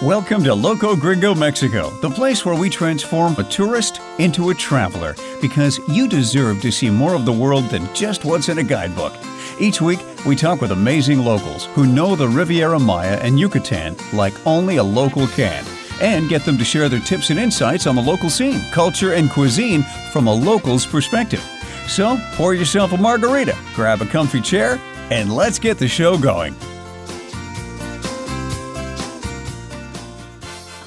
Welcome to Loco Gringo, Mexico, the place where we transform a tourist into a traveler, because you deserve to see more of the world than just what's in a guidebook. Each week, we talk with amazing locals who know the Riviera Maya and Yucatan like only a local can, and get them to share their tips and insights on the local scene, culture, and cuisine from a local's perspective. So, pour yourself a margarita, grab a comfy chair, and let's get the show going.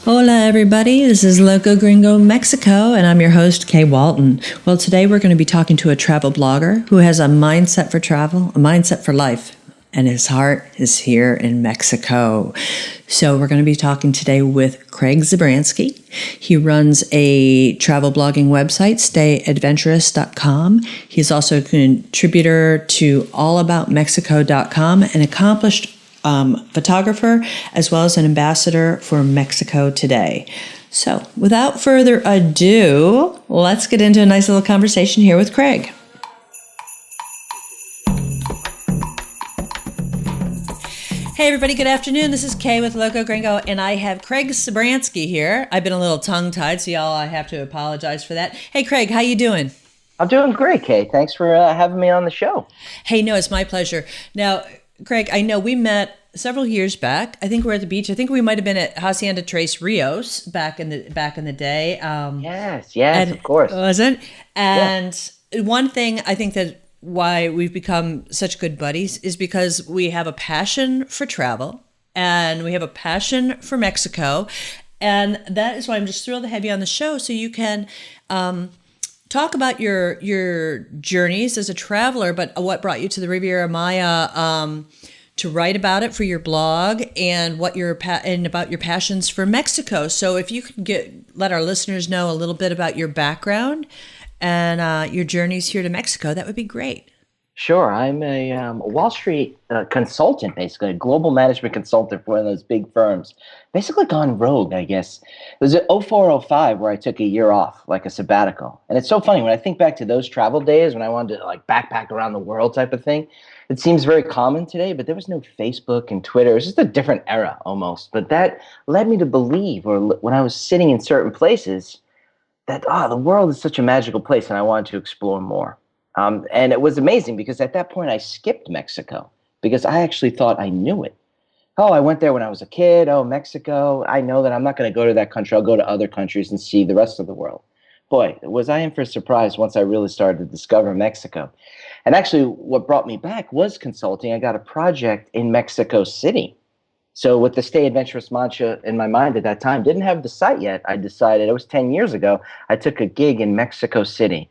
Hola, everybody. This is Loco Gringo, Mexico, and I'm your host, Kay Walton. Well, today we're going to be talking to a travel blogger who has a mindset for travel, a mindset for life, and his heart is here in Mexico. So we're going to be talking today with Craig Zabransky. He runs a travel blogging website, StayAdventurous.com. He's also a contributor to allaboutmexico.com, an accomplished photographer, as well as an ambassador for Mexico Today. So without further ado, let's get into a nice little conversation here with Craig. Hey everybody, good afternoon. This is Kay with Loco Gringo, and I have Craig Zabransky here. I've been a little tongue-tied, so y'all, I have to apologize for that. Hey Craig, how you doing? I'm doing great, Kay. Thanks for having me on the show. Hey, no, it's my pleasure. Now, Craig, I know we met several years back. I think we're at the beach. I think we might have been at Hacienda Tres Rios back in the day. Yes, of course. Wasn't? And one thing I think that why we've become such good buddies is because we have a passion for travel and we have a passion for Mexico. And that is why I'm just thrilled to have you on the show so you can talk about your journeys as a traveler, but what brought you to the Riviera Maya to write about it for your blog, and what and about your passions for Mexico. So if you could let our listeners know a little bit about your background and your journeys here to Mexico, that would be great. Sure. I'm a Wall Street consultant, basically, a global management consultant for one of those big firms. Basically gone rogue, I guess. It was at 0405 where I took a year off, like a sabbatical. And it's so funny, when I think back to those travel days when I wanted to like backpack around the world type of thing, it seems very common today, but there was no Facebook and Twitter. It was just a different era almost. But that led me to believe, or when I was sitting in certain places, that, the world is such a magical place and I wanted to explore more. And it was amazing because at that point I skipped Mexico because I actually thought I knew it. Oh, I went there when I was a kid. Oh, Mexico. I know that I'm not going to go to that country. I'll go to other countries and see the rest of the world. Boy, was I in for a surprise once I really started to discover Mexico. And actually what brought me back was consulting. I got a project in Mexico City. So with the Stay Adventurous mantra in my mind at that time, didn't have the site yet. I decided, it was 10 years ago, I took a gig in Mexico City.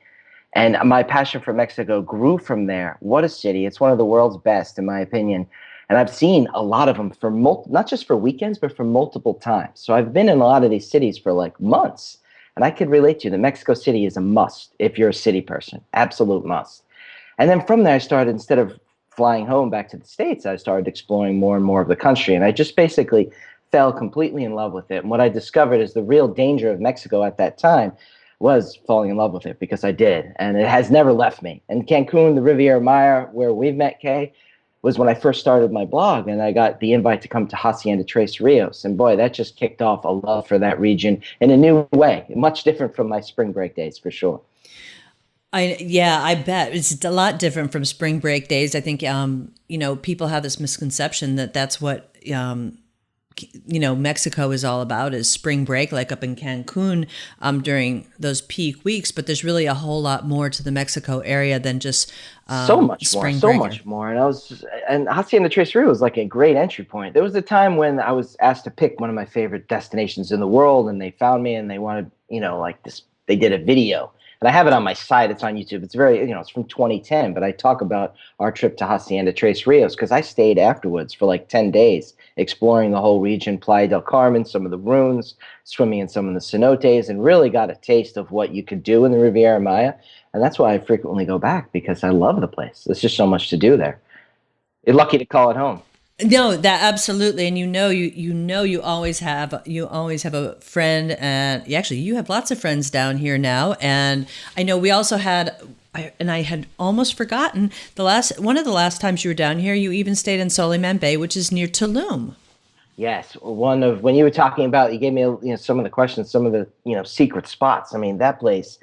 And my passion for Mexico grew from there. What a city. It's one of the world's best, in my opinion. And I've seen a lot of them for not just for weekends, but for multiple times. So I've been in a lot of these cities for like months. And I could relate to you. The Mexico City is a must if you're a city person. Absolute must. And then from there, I started, instead of flying home back to the States, I started exploring more and more of the country. And I just basically fell completely in love with it. And what I discovered is the real danger of Mexico at that time was falling in love with it, because I did. And it has never left me. And Cancun, the Riviera Maya, where we've met, Kay, was when I first started my blog. And I got the invite to come to Hacienda Tres Rios. And boy, that just kicked off a love for that region in a new way. Much different from my spring break days, for sure. I bet it's a lot different from spring break days. I think, people have this misconception that that's what, Mexico is all about, is spring break, like up in Cancun during those peak weeks. But there's really a whole lot more to the Mexico area than just so much more. And Hacienda Tres Rios was like a great entry point. There was a time when I was asked to pick one of my favorite destinations in the world, and they found me and they wanted, like this, they did a video. And I have it on my site. It's on YouTube. It's very, it's from 2010. But I talk about our trip to Hacienda Tres Rios because I stayed afterwards for like 10 days exploring the whole region, Playa del Carmen, some of the ruins, swimming in some of the cenotes, and really got a taste of what you could do in the Riviera Maya. And that's why I frequently go back, because I love the place. There's just so much to do there. You're lucky to call it home. No, that absolutely, and you always have a friend, and actually you have lots of friends down here now. And I know we also had, and I had almost forgotten, one of the last times you were down here, you even stayed in Soliman Bay, which is near Tulum. Yes, one of when you were talking about, you gave me some of the questions, some of the secret spots. I mean, that place,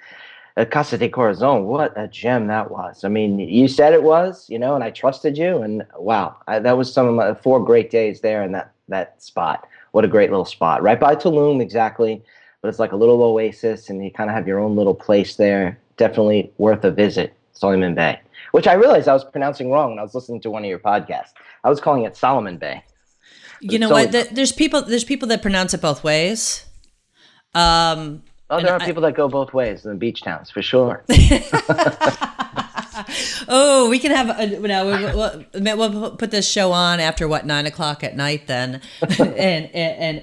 Casa de Corazon, what a gem that was. I mean, you said it was, and I trusted you, and wow, that was some of my 4 great days there in that spot. What a great little spot, right by Tulum, exactly. But it's like a little oasis, and you kind of have your own little place there. Definitely worth a visit, Solomon Bay, which I realized I was pronouncing wrong when I was listening to one of your podcasts. I was calling it Solomon Bay. You know what? There's people that pronounce it both ways. Oh, there are people that go both ways in the beach towns, for sure. Oh, we can have we'll put this show on after 9:00 at night then, and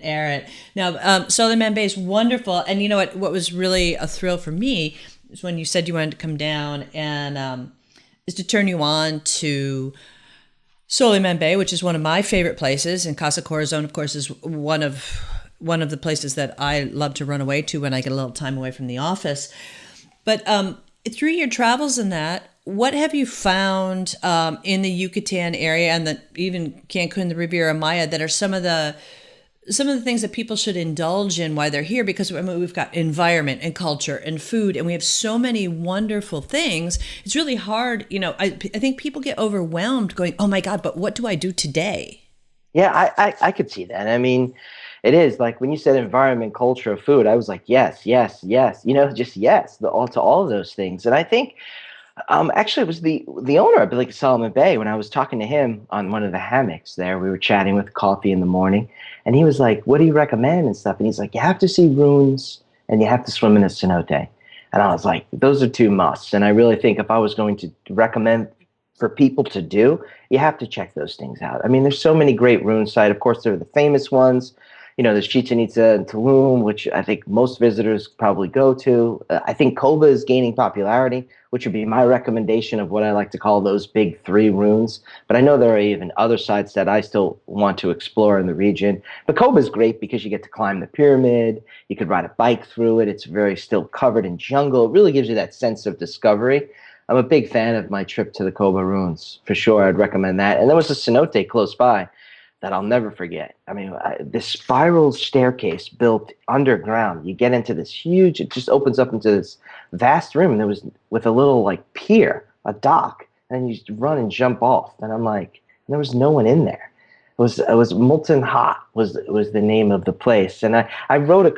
air it. Now, Solomon Bay is wonderful, and you know what was really a thrill for me is when you said you wanted to come down, and is to turn you on to Solomon Bay, which is one of my favorite places, and Casa Corazon, of course, is one of the places that I love to run away to when I get a little time away from the office. But through your travels in that, what have you found in the Yucatan area and even Cancun, the Riviera Maya, that are some of the things that people should indulge in while they're here? Because we've got environment and culture and food, and we have so many wonderful things. It's really hard. I think people get overwhelmed going, oh my God, but what do I do today? Yeah, I could see that. I mean, it is like when you said environment, culture, food, I was like, yes, yes, yes, just yes, to all of those things. And I think actually, it was the owner of Lake Solomon Bay. When I was talking to him on one of the hammocks there, we were chatting with coffee in the morning, and he was like, what do you recommend and stuff? And he's like, you have to see ruins and you have to swim in a cenote. And I was like, those are two musts. And I really think if I was going to recommend for people to do, you have to check those things out. I mean, there's so many great ruin sites. Of course, there are the famous ones. There's Chichen Itza and Tulum, which I think most visitors probably go to. I think Coba is gaining popularity, which would be my recommendation of what I like to call those big three ruins. But I know there are even other sites that I still want to explore in the region. But Coba is great because you get to climb the pyramid. You could ride a bike through it. It's very still covered in jungle. It really gives you that sense of discovery. I'm a big fan of my trip to the Coba ruins. For sure, I'd recommend that. And there was a cenote close by that I'll never forget. I mean, this spiral staircase built underground. You get into this huge, it just opens up into this vast room. And there was with a little like pier, a dock, and you just run and jump off. And I'm like, there was no one in there. It was Molten Hot was the name of the place. And I wrote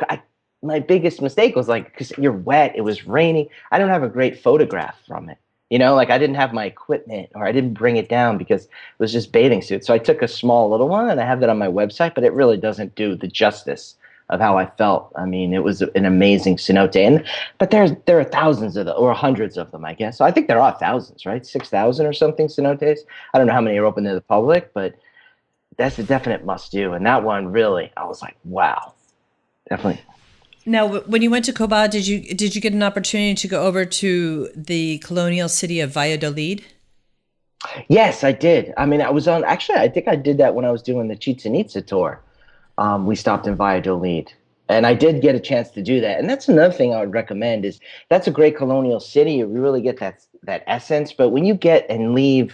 my biggest mistake was like, because you're wet, it was raining. I don't have a great photograph from it. Like I didn't have my equipment or I didn't bring it down because it was just bathing suits. So I took a small little one and I have that on my website, but it really doesn't do the justice of how I felt. I mean, it was an amazing cenote. But there are thousands of them, or hundreds of them, I guess. So I think there are thousands, right? 6,000 or something cenotes. I don't know how many are open to the public, but that's a definite must do. And that one really, I was like, wow, definitely. Now, when you went to Coba, did you get an opportunity to go over to the colonial city of Valladolid? Yes, I did. I mean, I think I did that when I was doing the Chichen Itza tour. We stopped in Valladolid, and I did get a chance to do that. And that's another thing I would recommend is that's a great colonial city. You really get that essence. But when you get and leave,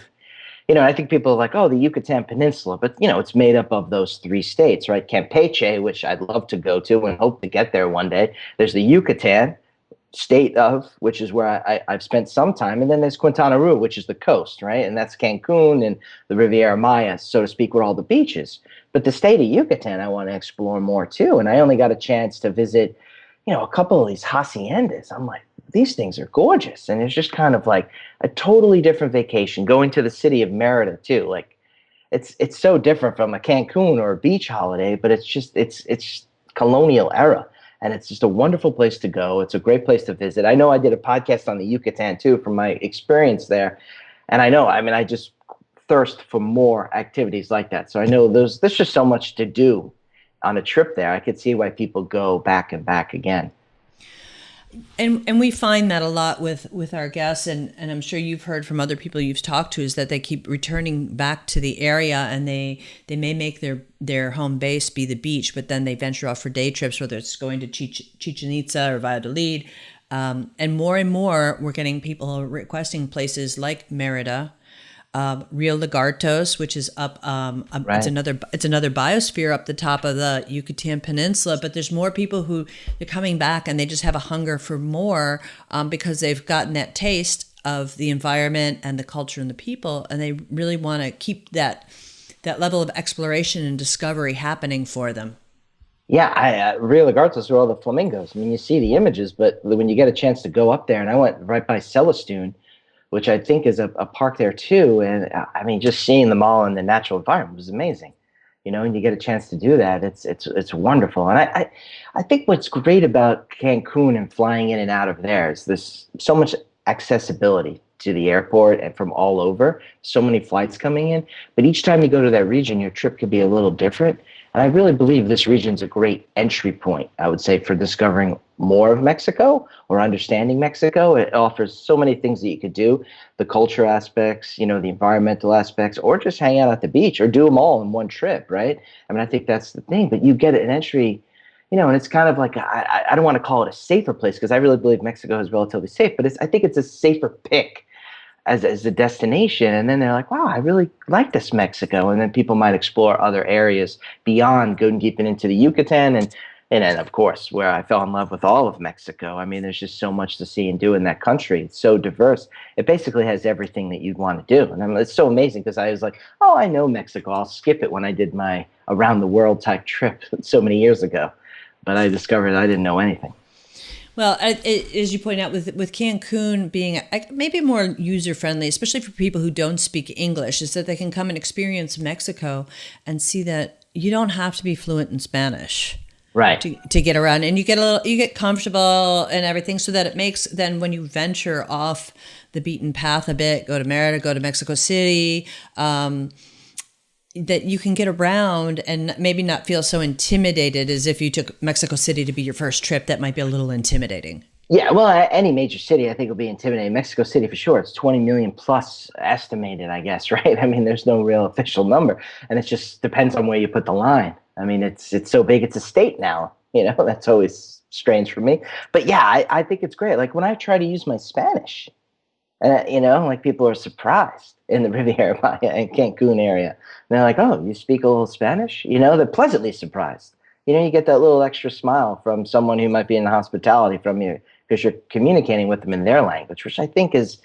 I think people are like, oh, the Yucatan Peninsula, but it's made up of those three states, right? Campeche, which I'd love to go to and hope to get there one day. There's the Yucatan state of, which is where I've spent some time. And then there's Quintana Roo, which is the coast, right? And that's Cancun and the Riviera Maya, so to speak, where all the beaches. But the state of Yucatan, I want to explore more too. And I only got a chance to visit, a couple of these haciendas. I'm like, these things are gorgeous. And it's just kind of like a totally different vacation. Going to the city of Merida too. Like it's so different from a Cancun or a beach holiday, but it's colonial era. And it's just a wonderful place to go. It's a great place to visit. I know I did a podcast on the Yucatan too from my experience there. And I just thirst for more activities like that. So I know there's just so much to do on a trip there. I could see why people go back and back again. And we find that a lot with our guests, and I'm sure you've heard from other people you've talked to, is that they keep returning back to the area, and they may make their home base be the beach, but then they venture off for day trips, whether it's going to Chichen Itza or Valladolid. And more we're getting people requesting places like Merida, Rio Lagartos, which is up. Right. It's another biosphere up the top of the Yucatan Peninsula. But there's more people who are coming back, and they just have a hunger for more because they've gotten that taste of the environment and the culture and the people, and they really want to keep that level of exploration and discovery happening for them. Yeah, Rio Lagartos are all the flamingos. I mean, you see the images, but when you get a chance to go up there, and I went right by Celestune, which I think is a park there too. And I mean, just seeing them all in the natural environment was amazing. And you get a chance to do that. It's wonderful. And I think what's great about Cancun and flying in and out of there is there's so much accessibility to the airport and from all over. So many flights coming in. But each time you go to that region, your trip could be a little different. And I really believe this region's a great entry point, I would say, for discovering more of Mexico or understanding Mexico. It offers so many things that you could do, the culture aspects, the environmental aspects, or just hang out at the beach or do them all in one trip, right? I mean, I think that's the thing. But you get an entry, and it's kind of like, I don't want to call it a safer place because I really believe Mexico is relatively safe, but I think it's a safer pick as a destination. And then they're like, wow, I really like this Mexico. And then people might explore other areas beyond going deep into the Yucatan. And then, of course, where I fell in love with all of Mexico. I mean, there's just so much to see and do in that country. It's so diverse. It basically has everything that you'd want to do. And it's so amazing because I was like, oh, I know Mexico. I'll skip it when I did my around the world type trip so many years ago. But I discovered I didn't know anything. Well, as you point out, with Cancun being maybe more user-friendly, especially for people who don't speak English, is that they can come and experience Mexico and see that you don't have to be fluent in Spanish. Right. To get around, and you get comfortable and everything, so that it makes then when you venture off the beaten path a bit, go to Merida, go to Mexico City, that you can get around and maybe not feel so intimidated as if you took Mexico City to be your first trip. That might be a little intimidating. Yeah, well, any major city, I think, will be intimidating. Mexico City, for sure. It's 20 million plus estimated, I guess, right? I mean, there's no real official number, and it just depends on where you put the line. I mean, it's so big, it's a state now. That's always strange for me. But yeah, I think it's great. Like when I try to use my Spanish, like people are surprised in the Riviera Maya and Cancun area. And they're like, oh, you speak a little Spanish? They're pleasantly surprised. You get that little extra smile from someone who might be in the hospitality from you because you're communicating with them in their language, which I think is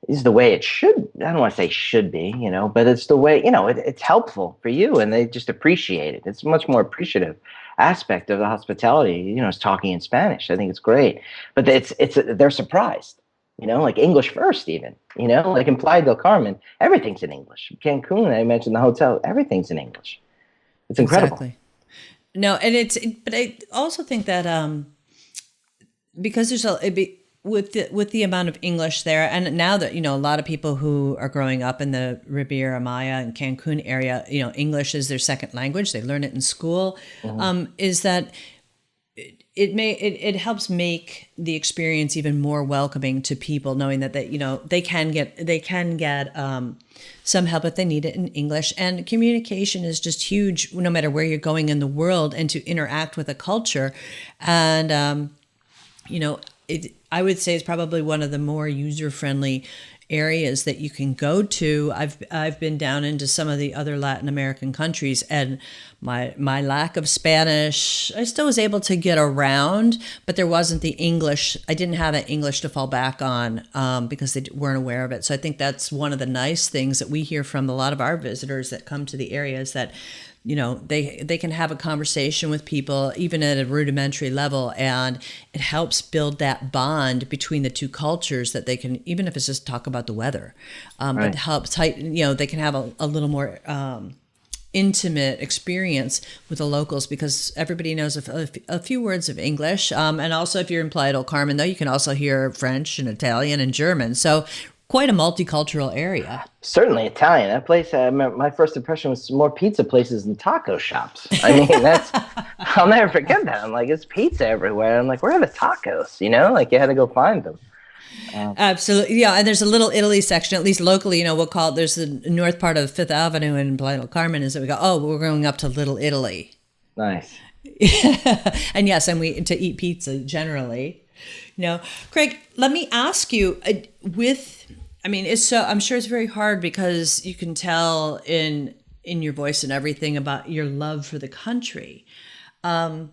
the way it should. I don't want to say should be, but it's the way, it's helpful for you and they just appreciate it. It's a much more appreciative aspect of the hospitality, is talking in Spanish. I think it's great, but they're surprised. Like English first even, like in Playa del Carmen, everything's in English. Cancun, I mentioned the hotel, everything's in English. It's incredible. Exactly. No, and but I also think that because with the amount of English there, and now that, a lot of people who are growing up in the Riviera Maya and Cancun area, English is their second language. They learn it in school. Mm-hmm. Is that it helps make the experience even more welcoming to people, knowing that they can get some help if they need it in English. And communication is just huge, no matter where you're going in the world, and to interact with a culture. And I would say it's probably one of the more user-friendly areas that you can go to. I've been down into some of the other Latin American countries, and my lack of Spanish, I still was able to get around, but there wasn't the English. I didn't have that English to fall back on because they weren't aware of it. So I think that's one of the nice things that we hear from a lot of our visitors that come to the area, is that they can have a conversation with people even at a rudimentary level, and it helps build that bond between the two cultures, that they can, even if it's just talk about the weather, right. But it helps they can have a little more intimate experience with the locals, because everybody knows a few words of English, and also if you're in Playa del Carmen, though, you can also hear French and Italian and German. So quite a multicultural area. Certainly Italian. That place, my first impression was more pizza places than taco shops. I mean, I'll never forget that. I'm like, it's pizza everywhere. I'm like, where are the tacos? Like you had to go find them. Absolutely. Yeah. And there's a little Italy section, at least locally, we'll call it, there's the north part of Fifth Avenue in Playa del Carmen, is that we go, oh, we're going up to Little Italy. Nice. And yes, and to eat pizza generally. Craig, let me ask you, with I mean, I'm sure it's very hard because you can tell in your voice and everything about your love for the country. I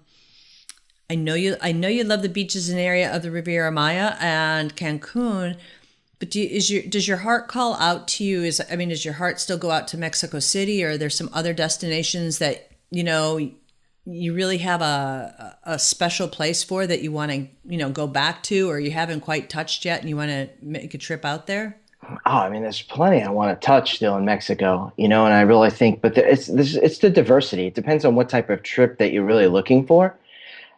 know you love the beaches and area of the Riviera Maya and Cancun, but does your heart call out to you? Does your heart still go out to Mexico City, or are there some other destinations that, you really have a special place for that you want to, go back to, or you haven't quite touched yet and you want to make a trip out there? Oh, I mean, there's plenty I want to touch still in Mexico, and I really think, but it's the diversity. It depends on what type of trip that you're really looking for.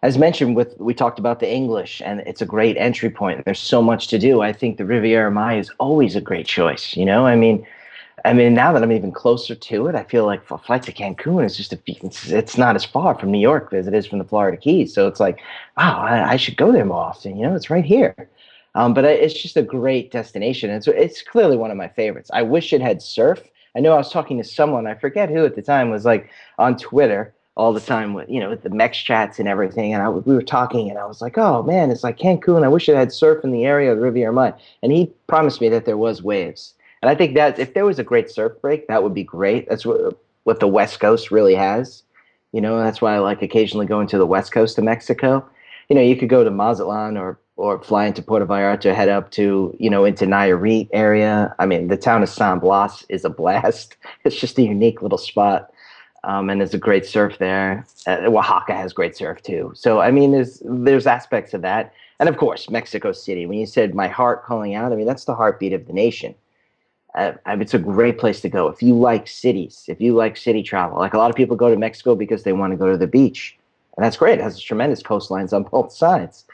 As mentioned, we talked about the English, and it's a great entry point. There's so much to do. I think the Riviera Maya is always a great choice. I mean, now that I'm even closer to it, I feel like a flight to Cancun is it's not as far from New York as it is from the Florida Keys. So it's like, wow, I should go there more often. It's right here. But it's just a great destination. And so it's clearly one of my favorites. I wish it had surf. I know I was talking to someone, I forget who at the time, was like on Twitter all the time with the Mex chats and everything. And we were talking, and I was like, oh man, it's like Cancun. I wish it had surf in the area of the Riviera Maya. And he promised me that there was waves. And I think that if there was a great surf break, that would be great. That's what the West Coast really has. That's why I like occasionally going to the West Coast of Mexico. You could go to Mazatlan or fly into Puerto Vallarta, head up to, into Nayarit area. I mean, the town of San Blas is a blast. It's just a unique little spot. And there's a great surf there. Oaxaca has great surf too. So, I mean, there's aspects of that. And of course, Mexico City. When you said my heart calling out, I mean, that's the heartbeat of the nation. It's a great place to go if you like cities, if you like city travel. Like a lot of people go to Mexico because they want to go to the beach, and that's great. It has tremendous coastlines on both sides.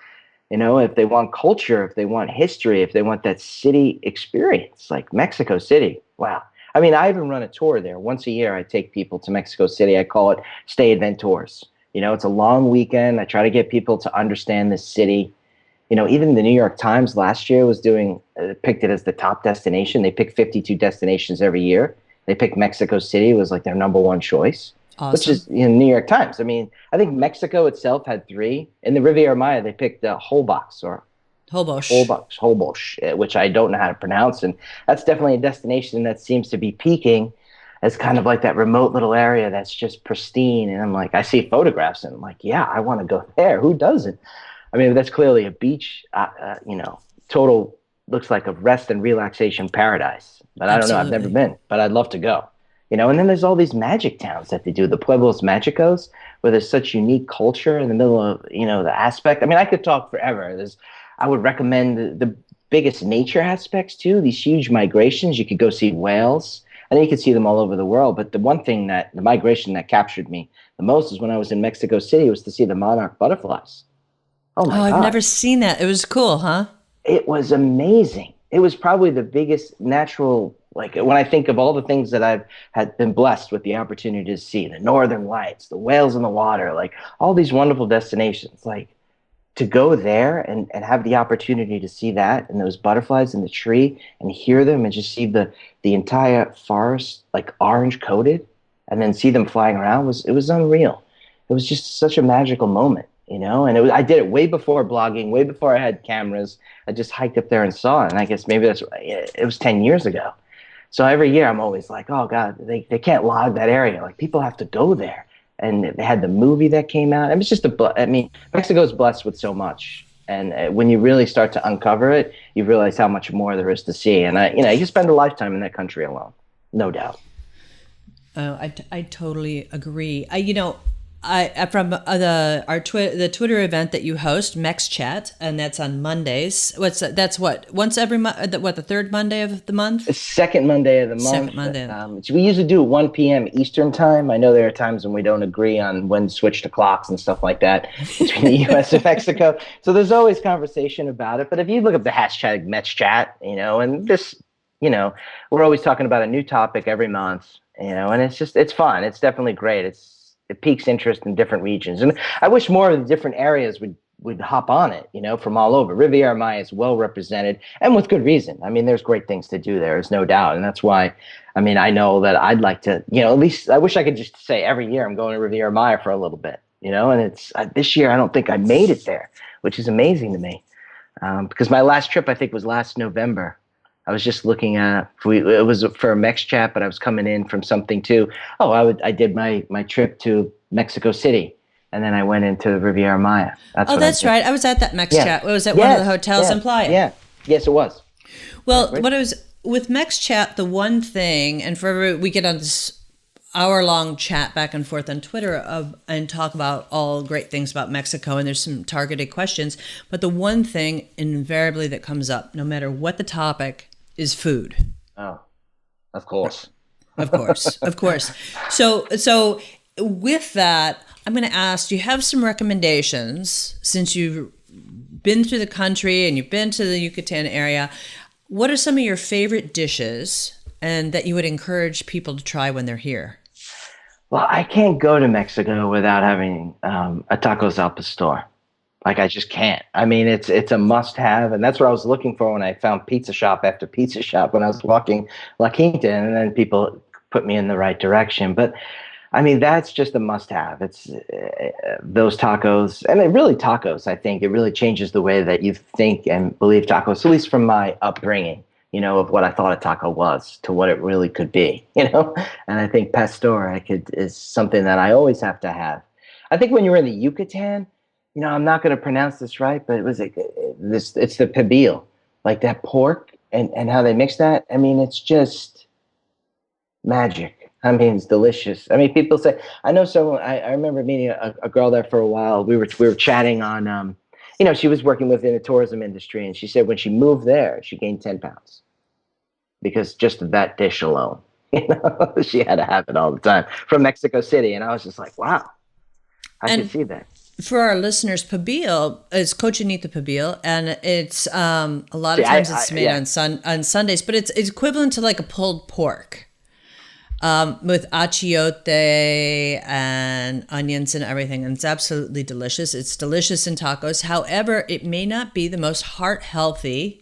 If they want culture, if they want history, if they want that city experience, like Mexico City, wow. I mean, I even run a tour there once a year. I take people to Mexico City. I call it Stay AdvenTours. It's a long weekend. I try to get people to understand the city. Even the New York Times last year picked it as the top destination. They pick 52 destinations every year. They picked Mexico City was like their number one choice, Awesome. which is New York Times. I mean, I think Mexico itself had 3. In the Riviera Maya, they picked Holbox or Holbox, which I don't know how to pronounce. And that's definitely a destination that seems to be peaking as kind of like that remote little area that's just pristine. And I'm like, I see photographs and I'm like, yeah, I want to go there. Who doesn't? I mean, that's clearly a beach, total looks like a rest and relaxation paradise. But I don't know. I've never been, but I'd love to go. And then there's all these magic towns that they do, the Pueblos Mágicos, where there's such unique culture in the middle of, the aspect. I mean, I could talk forever. I would recommend the biggest nature aspects too, these huge migrations. You could go see whales. I think you could see them all over the world. But the migration that captured me the most is when I was in Mexico City, was to see the monarch butterflies. Oh my God. I've never seen that. It was cool, huh? It was amazing. It was probably the biggest natural, like when I think of all the things that I've had been blessed with the opportunity to see, the northern lights, the whales in the water, like all these wonderful destinations, like to go there and have the opportunity to see that and those butterflies in the tree and hear them and just see the entire forest like orange coated and then see them flying around it was unreal. It was just such a magical moment. And I did it way before blogging, way before I had cameras. I just hiked up there and saw it. And I guess maybe it was 10 years ago. So every year I'm always like, oh God, they can't log that area. Like people have to go there. And they had the movie that came out. It's just Mexico's blessed with so much. And when you really start to uncover it, you realize how much more there is to see. And you can spend a lifetime in that country alone, no doubt. Oh, I totally agree. I from the Twitter event that you host, Mex Chat, and that's on Mondays. That's once every month. The third Monday of the month. The second Monday of the month. Second Monday. We usually do 1 p.m. Eastern time. I know there are times when we don't agree on when to switch to clocks and stuff like that between the U.S. and Mexico. So there's always conversation about it. But if you look up the hashtag Mex Chat, and this, we're always talking about a new topic every month. And it's fun. It's definitely great. It piques interest in different regions. And I wish more of the different areas would hop on it, from all over. Riviera Maya is well represented and with good reason. I mean, there's great things to do there. There's no doubt. And that's why, I know that I'd like to, at least I wish I could just say every year I'm going to Riviera Maya for a little bit, and it's this year I don't think I made it there, which is amazing to me. Because my last trip, I think, was last November. I was just looking at it was for a Mex chat, but I was coming in from something too. Oh, I did my trip to Mexico City, and then I went into Riviera Maya. That's Oh, what I that's did. right. I was at that Mex Yeah. Chat. It was at one of the Yes. hotels Yeah. in Playa. Yeah. Yes, it was. Well, Right. what I was with Mex Chat, the one thing, and we get on this hour-long chat back and forth on Twitter and talk about all great things about Mexico, and there's some targeted questions. But the one thing invariably that comes up, no matter what the topic, is food. Oh, of course. Of course, of course. So with that, I'm going to ask, do you have some recommendations since you've been through the country and you've been to the Yucatan area? What are some of your favorite dishes and that you would encourage people to try when they're here? Well, I can't go to Mexico without having a tacos al pastor. Like I just can't. I mean, it's a must-have, and that's what I was looking for when I found pizza shop after pizza shop when I was walking La Quinta, and then people put me in the right direction. But I mean, that's just a must-have. It's those tacos, and it really tacos. I think it really changes the way that you think and believe tacos. At least from my upbringing, of what I thought a taco was to what it really could be. And I think pastor is something that I always have to have. I think when you're in the Yucatan, I'm not going to pronounce this right, but it was it's the pibil, like that pork and how they mix that. I mean, it's just magic. I mean, it's delicious. I mean, people say, I know someone, I remember meeting a girl there for a while. We were chatting on, she was working within the tourism industry, and she said when she moved there, she gained 10 pounds because just of that dish alone. She had to have it all the time from Mexico City. And I was just like, wow, I can see that. For our listeners, pibil is cochinita pibil, and it's a lot of times it's made on Sundays, but it's equivalent to like a pulled pork. With achiote and onions and everything. And it's absolutely delicious. It's delicious in tacos. However, it may not be the most heart-healthy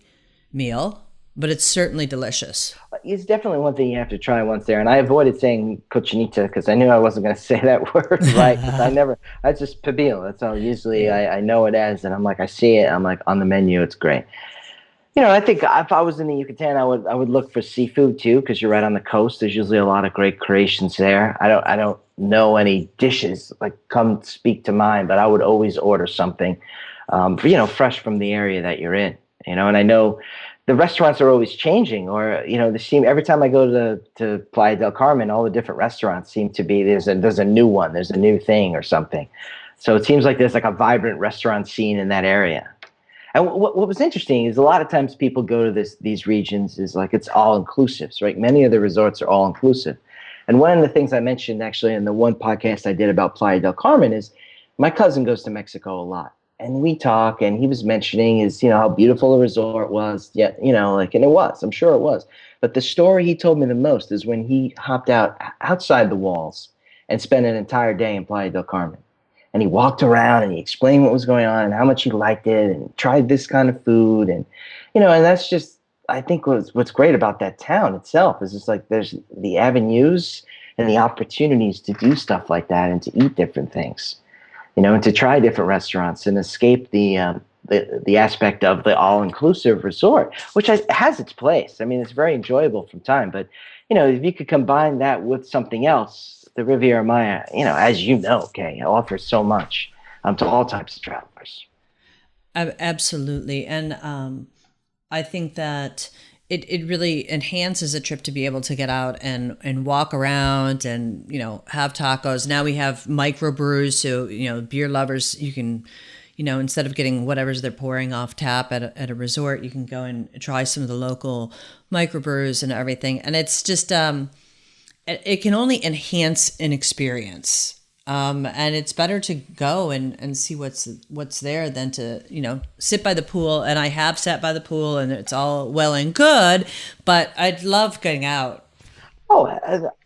meal, but it's certainly delicious. It's definitely one thing you have to try once there. And I avoided saying cochinita because I knew I wasn't going to say that word right. That's just pibil. That's all usually I know it as. And I'm like, I see it. I'm like, on the menu, it's great. I think if I was in the Yucatan, I would look for seafood too, because you're right on the coast. There's usually a lot of great creations there. I don't know any dishes like come speak to mind, but I would always order something, fresh from the area that you're in. And I know the restaurants are always changing, or every time I go to Playa del Carmen, all the different restaurants seem to be there's a new one, there's a new thing or something. So it seems like there's like a vibrant restaurant scene in that area. And what was interesting is a lot of times people go to these regions is like it's all inclusive, right? Many of the resorts are all inclusive. And one of the things I mentioned actually in the one podcast I did about Playa del Carmen is my cousin goes to Mexico a lot. And we talk, and he was mentioning how beautiful the resort was. Yeah, and it was, I'm sure it was. But the story he told me the most is when he hopped outside the walls and spent an entire day in Playa del Carmen. And he walked around and he explained what was going on and how much he liked it and tried this kind of food. And, and that's just, I think what's great about that town itself is just like there's the avenues and the opportunities to do stuff like that and to eat different things, and to try different restaurants and escape the aspect of the all-inclusive resort, which has its place. I mean, it's very enjoyable from time. But, if you could combine that with something else, the Riviera Maya, as Kay, offers so much to all types of travelers. Absolutely. And I think that it really enhances a trip to be able to get out and walk around and, have tacos. Now we have microbrews. So, beer lovers, you can, instead of getting whatever's they're pouring off tap at a resort, you can go and try some of the local microbrews and everything. And it's just, it can only enhance an experience. And it's better to go and see what's there than to, sit by the pool. And I have sat by the pool and it's all well and good, but I'd love getting out. Oh,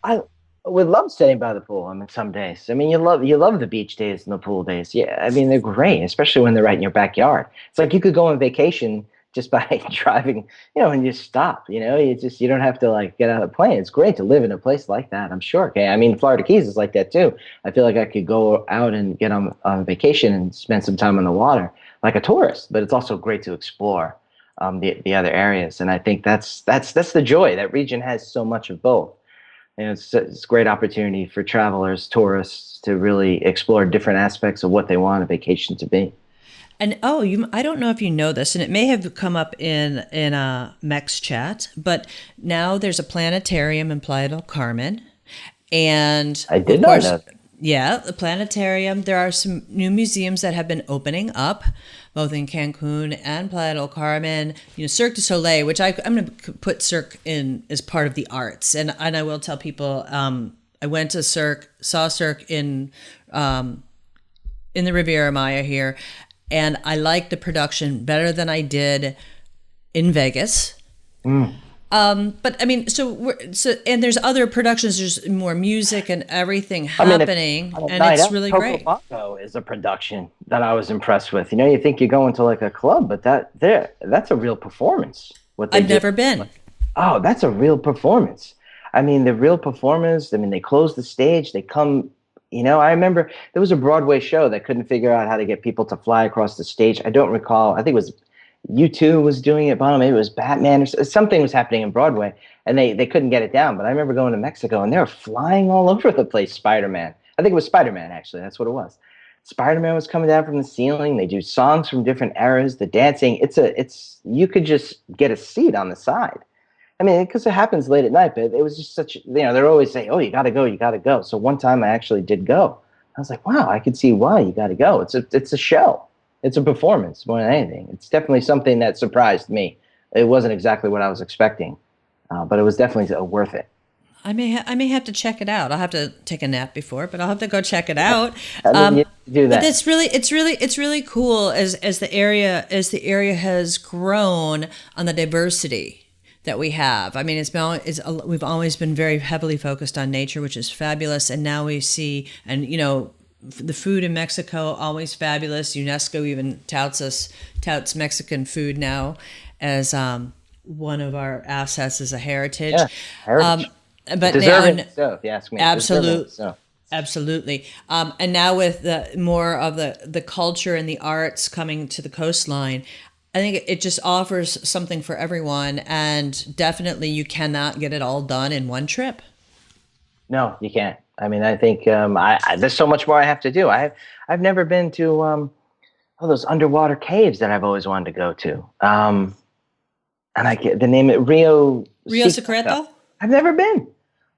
I would love staying by the pool. I mean, some days. I mean, you love the beach days and the pool days. Yeah, I mean, they're great, especially when they're right in your backyard. It's like you could go on vacation just by driving, and you stop, you don't have to like get out of the plane. It's great to live in a place like that, I'm sure. Okay. I mean, Florida Keys is like that too. I feel like I could go out and get on vacation and spend some time on the water like a tourist, but it's also great to explore the other areas. And I think that's the joy. That region has so much of both. And it's a great opportunity for travelers, tourists to really explore different aspects of what they want a vacation to be. And I don't know if you know this, and it may have come up in a Mex chat, but now there's a planetarium in Playa del Carmen, and I did of not course, know. yeah, the planetarium. There are some new museums that have been opening up, both in Cancun and Playa del Carmen. Cirque du Soleil, which I'm going to put Cirque in as part of the arts, and I will tell people. I went to Cirque, saw Cirque in the Riviera Maya here, and I liked the production better than I did in Vegas. But I mean, and there's other productions. There's more music and everything happening, and it's really great. Coco is a production that I was impressed with. You think you're going to like a club, but that's a real performance. I've never been. Oh, that's a real performance. I mean, the real performers. I mean, they close the stage. They come. I remember there was a Broadway show that couldn't figure out how to get people to fly across the stage. I don't recall. I think it was U2 was doing it. Maybe it was Batman or something was happening in Broadway, and they couldn't get it down. But I remember going to Mexico, and they were flying all over the place. Spider-Man. I think it was Spider-Man, actually. That's what it was. Spider-Man was coming down from the ceiling. They do songs from different eras. The dancing. You could just get a seat on the side. I mean, because it happens late at night, but it was just such, they're always saying, oh, you got to go, you got to go. So one time I actually did go. I was like, wow, I could see why you got to go. It's a show. It's a performance more than anything. It's definitely something that surprised me. It wasn't exactly what I was expecting, but it was definitely worth it. I may have to check it out. I'll have to take a nap before, but I'll have to go check it out. You do that. But it's really cool as the area has grown on the diversity that we have. I mean, we've always been very heavily focused on nature, which is fabulous, and now we see, and the food in Mexico, always fabulous. UNESCO even touts Mexican food now as one of our assets as a heritage. Yeah, heritage. But deserving now, so, if you ask me. Absolutely. And now with more of the culture and the arts coming to the coastline, I think it just offers something for everyone, and definitely you cannot get it all done in one trip. No, you can't. I mean, I think there's so much more I have to do. I've never been to all those underwater caves that I've always wanted to go to. And I get the name of Rio Secreto. I've never been.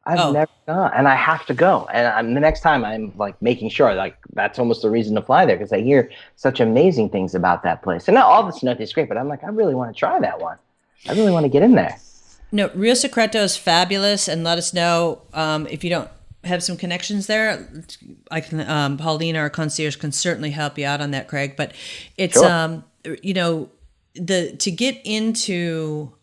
I've never gone, and I have to go. And the next time, I'm like making sure, like that's almost the reason to fly there, because I hear such amazing things about that place. And not all the cenote is great, but I'm like, I really want to try that one. I really want to get in there. No, Rio Secreto is fabulous, and let us know if you don't have some connections there. I can, Paulina, our concierge, can certainly help you out on that, Craig. But it's Sure. To get into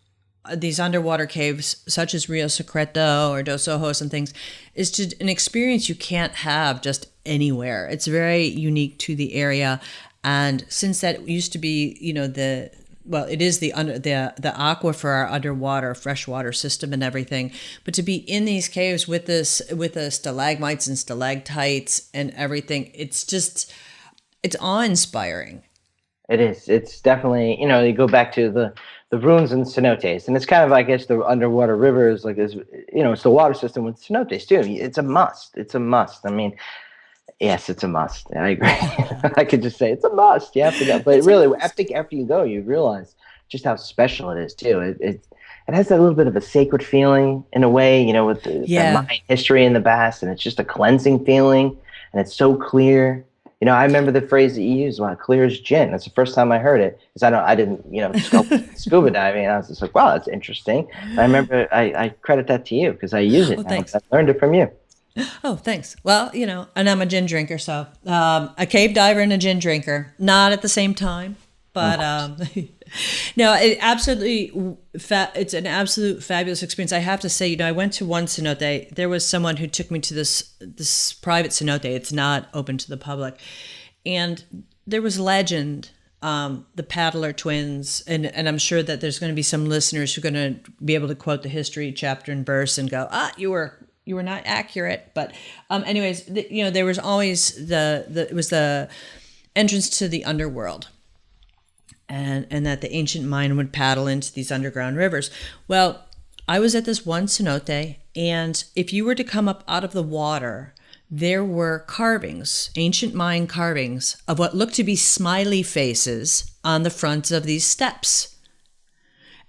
these underwater caves, such as Rio Secreto or Dos Ojos and things, is just an experience you can't have just anywhere. It's very unique to the area, and since that used to be, it is the aqua for our underwater freshwater system and everything. But to be in these caves with the stalagmites and stalactites and everything, it's awe-inspiring. It is. It's definitely, you go back to the ruins and cenotes, and it's kind of, I guess, the underwater rivers, like this, it's the water system with cenotes too. It's a must. It's a must. I mean, yes, it's a must. I agree. I could just say it's a must. You have to go, but really, after you go, you realize just how special it is too. It has that little bit of a sacred feeling in a way, with the Mayan history in the past, and it's just a cleansing feeling, and it's so clear. I remember the phrase that you used, clear as gin. That's the first time I heard it, because I didn't, scuba diving, and I was just like, wow, that's interesting. And I remember I credit that to you, because I use it now. Thanks. I learned it from you. Oh, thanks. Well, and I'm a gin drinker, so a cave diver and a gin drinker, not at the same time, but no, it's an absolute fabulous experience. I have to say, I went to one cenote. There was someone who took me to this private cenote. It's not open to the public, and there was legend. The Paddler twins, and I'm sure that there's going to be some listeners who are going to be able to quote the history chapter and verse and go, you were not accurate. But anyways, there was always it was the entrance to the underworld. and that the ancient mind would paddle into these underground rivers. Well, I was at this one cenote, and if you were to come up out of the water, there were carvings, ancient Mayan carvings, of what looked to be smiley faces on the fronts of these steps.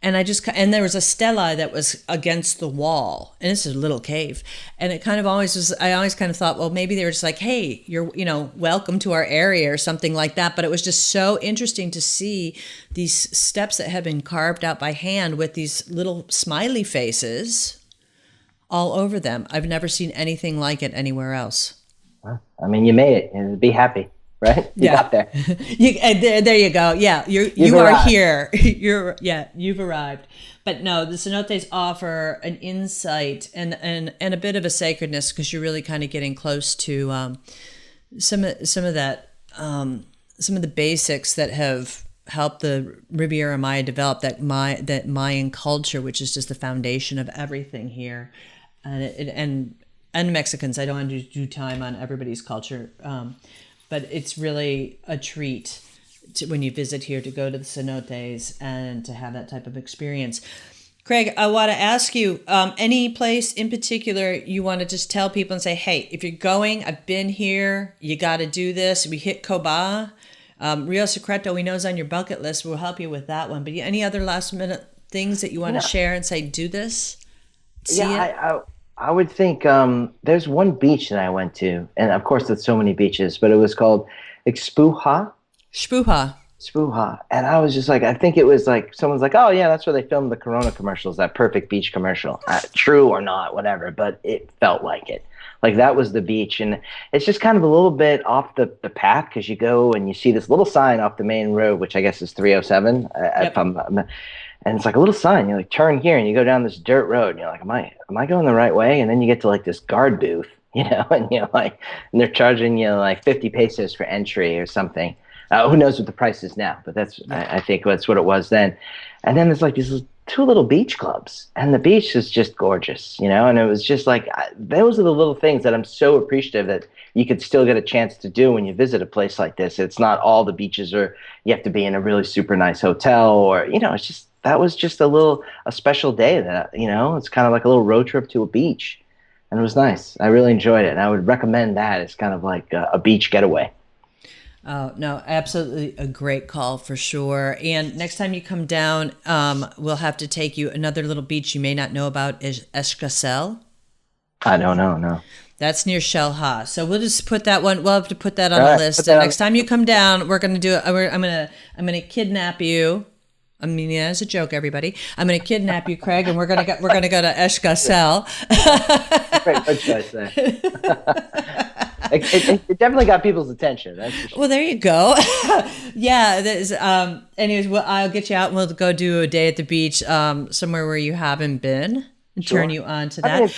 And there was a stela that was against the wall, and this is a little cave. And it kind of always was, I always kind of thought, well, maybe they were just like, hey, you're, welcome to our area or something like that. But it was just so interesting to see these steps that had been carved out by hand with these little smiley faces all over them. I've never seen anything like it anywhere else. I mean, you made it, and be happy, right? You got there. There you go. Yeah, you are here. You've arrived. But no, the cenotes offer an insight and a bit of a sacredness, because you're really kind of getting close to some of the basics that have helped the Riviera Maya develop that Mayan culture, which is just the foundation of everything here. And Mexicans, I don't want to do time on everybody's culture, but it's really a treat when you visit here to go to the cenotes and to have that type of experience. Craig, I want to ask you, any place in particular you want to just tell people and say, hey, if you're going, I've been here, you got to do this. We hit Coba, Rio Secreto, we know is on your bucket list. We'll help you with that one. But any other last minute things that you want to share and say, do this? I would think there's one beach that I went to, and of course there's so many beaches, but it was called Xpuha. Xpuha. And I was just like, I think it was like, someone's like, oh yeah, that's where they filmed the Corona commercials, that perfect beach commercial. True or not, whatever, but it felt like it. Like that was the beach. And it's just kind of a little bit off the path, because you go and you see this little sign off the main road, which I guess is 307. And it's like a little sign. You're like, turn here, and you go down this dirt road, and you're like, am I going the right way? And then you get to like this guard booth, and you're like, and they're charging you like 50 pesos for entry or something. Who knows what the price is now? But I think that's what it was then. And then there's like these two little beach clubs, and the beach is just gorgeous, And it was just like, those are the little things that I'm so appreciative that you could still get a chance to do when you visit a place like this. It's not all the beaches, or you have to be in a really super nice hotel, or it's just. That was just a special day that, it's kind of like a little road trip to a beach, and it was nice. I really enjoyed it. And I would recommend that as kind of like a beach getaway. Oh, no, absolutely a great call for sure. And next time you come down, we'll have to take you another little beach you may not know about is Escasel. I don't know, no. That's near Xel-Há. So we'll just put that one. We'll have to put that on the list. And next time you come down, we're going to do it. I'm going to kidnap you. I mean, yeah, it's a joke, everybody. I'm going to kidnap you, Craig, and we're going to go to Escasel. Great choice there. It definitely got people's attention. That's for sure. Well, there you go. Yeah. Anyways, I'll get you out, and we'll go do a day at the beach somewhere where you haven't been, and turn you on to that.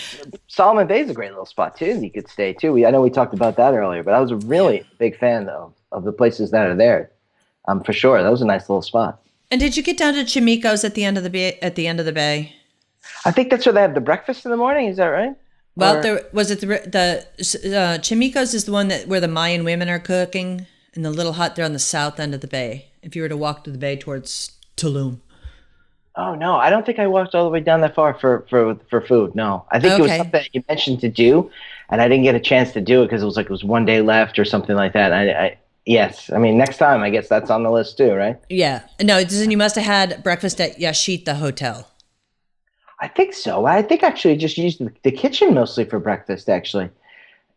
Solomon Bay is a great little spot too. You could stay too. I know we talked about that earlier, but I was a really big fan of the places that are there. For sure, that was a nice little spot. And did you get down to Chimico's at the end of the bay? I think that's where they have the breakfast in the morning. Is that right? Well, the Chimico's is the one where the Mayan women are cooking in the little hut there on the south end of the bay. If you were to walk to the bay towards Tulum. Oh no, I don't think I walked all the way down that far for food. No, I think it was something that you mentioned to do, and I didn't get a chance to do it because it was one day left or something like that. Yes. I mean, next time, I guess that's on the list too, right? Yeah. No, you must have had breakfast at Yashita Hotel. I think so. I think actually just used the kitchen mostly for breakfast, actually.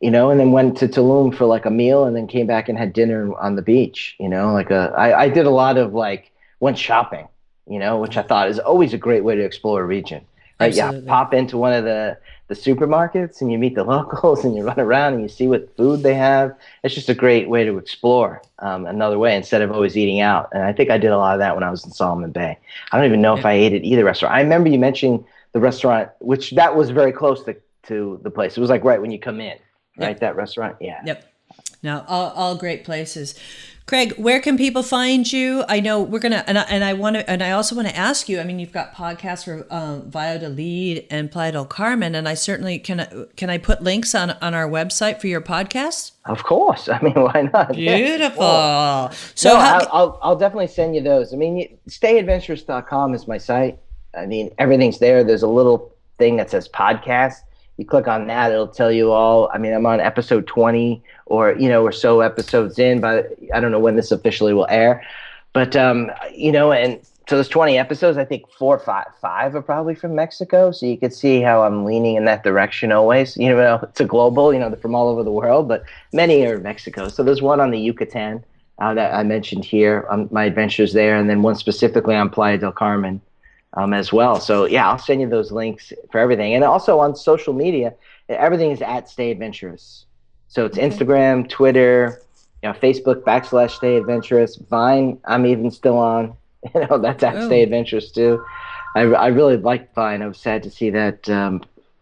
And then went to Tulum for like a meal, and then came back and had dinner on the beach. I did a lot of went shopping, which I thought is always a great way to explore a region. Right? Absolutely. Yeah, pop into one of the supermarkets and you meet the locals and you run around and you see what food they have. It's just a great way to explore another way instead of always eating out. And I think I did a lot of that when I was in Solomon Bay. I don't even know if I ate at either restaurant. I remember you mentioning the restaurant, which that was very close to the place. It was like right when you come in, right? That restaurant. Yeah. Yep. Now, all great places. Craig, where can people find you? I know we're gonna, and I also want to ask you. I mean, you've got podcasts for Valle de Lead and Playa del Carmen, and I certainly can I put links on our website for your podcast? Of course. I mean, why not? Beautiful. Yeah. So no, I'll definitely send you those. I mean, StayAdventurous.com is my site. I mean, everything's there. There's a little thing that says podcast. You click on that, it'll tell you all. I mean, I'm on episode 20 or so episodes in, but I don't know when this officially will air. But, and so there's 20 episodes. I think 4 or 5 are probably from Mexico. So you can see how I'm leaning in that direction always. It's a global, they're from all over the world, but many are in Mexico. So there's one on the Yucatan that I mentioned here, my adventures there, and then one specifically on Playa del Carmen. As well. So yeah, I'll send you those links for everything. And also on social media, everything is at Stay Adventurous. So it's Instagram, Twitter, Facebook / Stay Adventurous. Vine, I'm even still on. That's at Stay Adventurous too. I really like Vine. I was sad to see that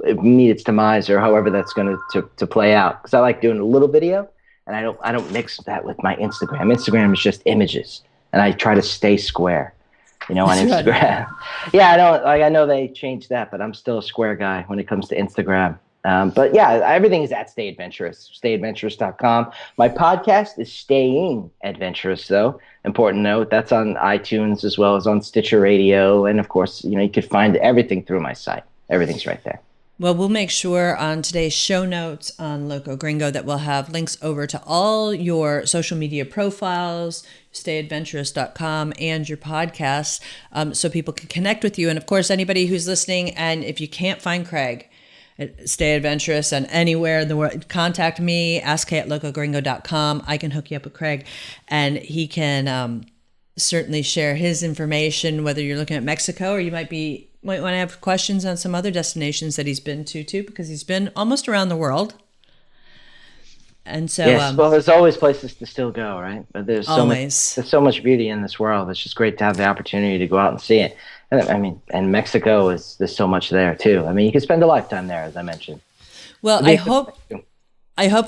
it meet its demise, or however that's going to play out. Because I like doing a little video, and I don't mix that with my Instagram. Instagram is just images, and I try to stay square. On Instagram. Yeah, I know they changed that, but I'm still a square guy when it comes to Instagram. But yeah, everything is at Stay Adventurous, StayAdventurous.com. My podcast is Staying Adventurous, though. Important note, that's on iTunes as well as on Stitcher Radio. And of course, you could find everything through my site. Everything's right there. Well, we'll make sure on today's show notes on Loco Gringo that we'll have links over to all your social media profiles, StayAdventurous.com, and your podcast, so people can connect with you. And of course, anybody who's listening, and if you can't find Craig at Stay Adventurous and anywhere in the world, contact me, ask@locogringo.com. I can hook you up with Craig, and he can certainly share his information, whether you're looking at Mexico or you might want to have questions on some other destinations that he's been to too, because he's been almost around the world. And so, yes, well, there's always places to still go, right? But there's always so much beauty in this world. It's just great to have the opportunity to go out and see it. And I mean, and Mexico there's so much there too. I mean, you could spend a lifetime there, as I mentioned. Well, I hope,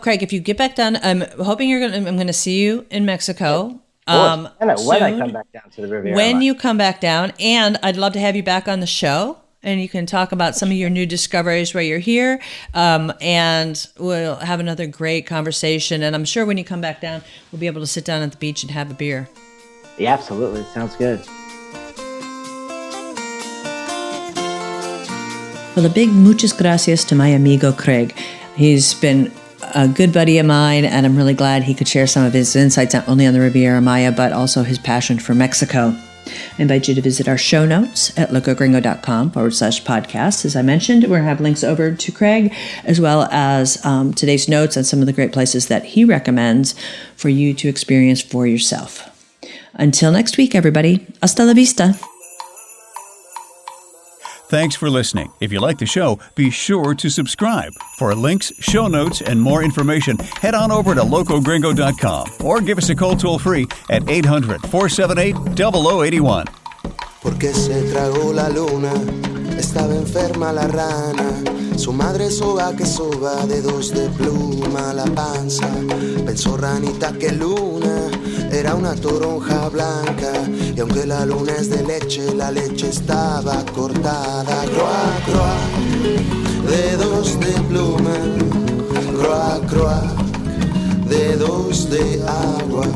Craig, if you get back down, I'm hoping I'm going to see you in Mexico. When I come back down to the Riviera. When you come back down, and I'd love to have you back on the show, and you can talk about some of your new discoveries while you're here, and we'll have another great conversation. And I'm sure when you come back down, we'll be able to sit down at the beach and have a beer. Yeah, absolutely. Sounds good. Well, a big muchas gracias to my amigo Craig. He's been a good buddy of mine, and I'm really glad he could share some of his insights not only on the Riviera Maya, but also his passion for Mexico. I invite you to visit our show notes at locogringo.com/podcast. As I mentioned, we're going to have links over to Craig, as well as today's notes on some of the great places that he recommends for you to experience for yourself. Until next week, everybody, hasta la vista. Thanks for listening. If you like the show, be sure to subscribe. For links, show notes, and more information, head on over to locogringo.com or give us a call toll-free at 800-478-0081. Porque se tragó la luna, estaba enferma la rana. Su madre soba que soba, dedos de pluma la panza. Pensó ranita que luna era una toronja blanca. Y aunque la luna es de leche, la leche estaba cortada. Croa, croa, dedos de pluma. Croa, croa, dedos de agua.